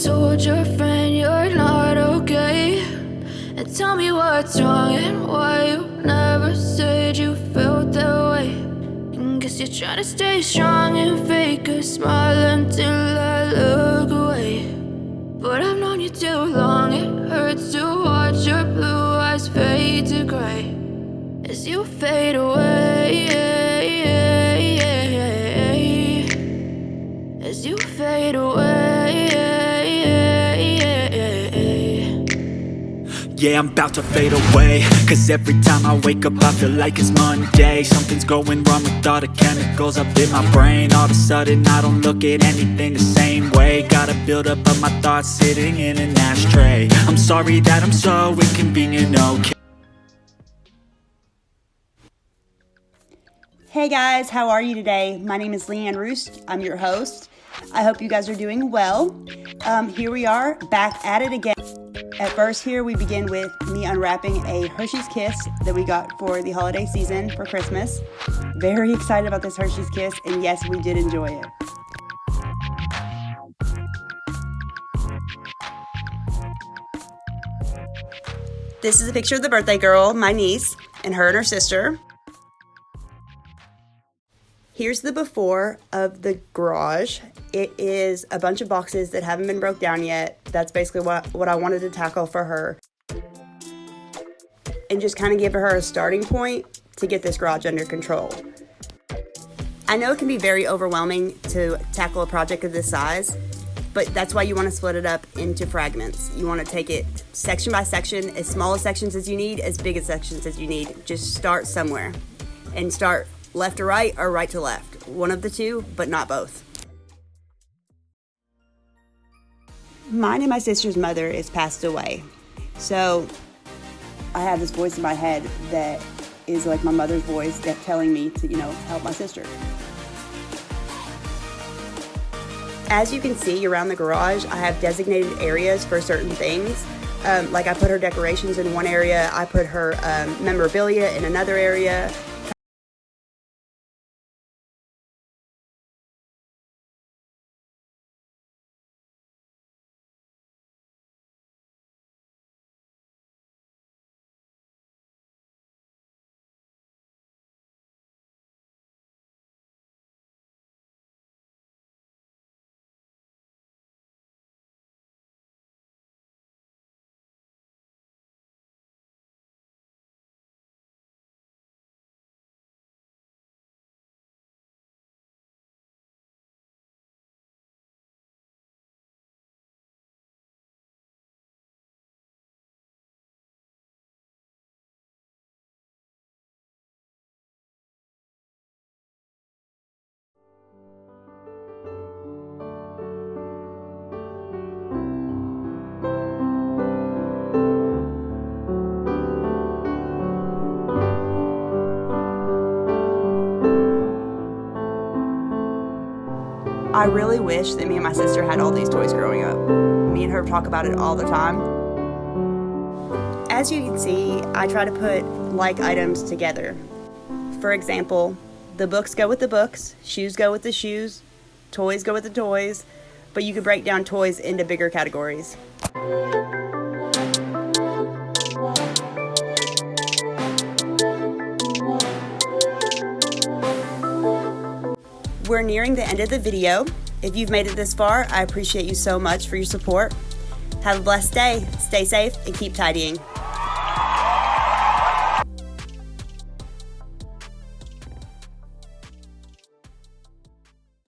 told your friend you're not okay? And tell me what's wrong and why you never said you felt that way. And guess you're trying to stay strong and fake a smile until I look away. But I've known you too long, it hurts to watch your blue eyes fade to gray as you fade away, as you fade away. Yeah, I'm about to fade away, cause every time I wake up I feel like it's Monday. Something's going wrong with all the chemicals up in my brain. All of a sudden I don't look at anything the same way. Gotta build up of my thoughts sitting in an ashtray. I'm sorry that I'm so inconvenient, okay. Hey guys, how are you today? My name is Leeanne Roose. I'm your host. I hope you guys are doing well. Here we are, back at it again. At first here, we begin with me unwrapping a Hershey's Kiss that we got for the holiday season for Christmas. Very excited about this Hershey's Kiss, and yes, we did enjoy it. This is a picture of the birthday girl, my niece, and her sister. Here's the before of the garage. It is a bunch of boxes that haven't been broke down yet. That's basically what I wanted to tackle for her. And just kind of give her a starting point to get this garage under control. I know it can be very overwhelming to tackle a project of this size, but that's why you want to split it up into fragments. You want to take it section by section, as small as sections as you need, as big as sections as you need. Just start somewhere and start left to right or right to left. One of the two, but not both. Mine and my sister's mother is passed away. So I have this voice in my head that is like my mother's voice that's telling me to, help my sister. As you can see around the garage, I have designated areas for certain things. Like I put her decorations in one area, I put her memorabilia in another area. I really wish that me and my sister had all these toys growing up. Me and her talk about it all the time. As you can see, I try to put like items together. For example, the books go with the books, shoes go with the shoes, toys go with the toys, but you could break down toys into bigger categories. We're nearing the end of the video. If you've made it this far, I appreciate you so much for your support. Have a blessed day, stay safe, and keep tidying.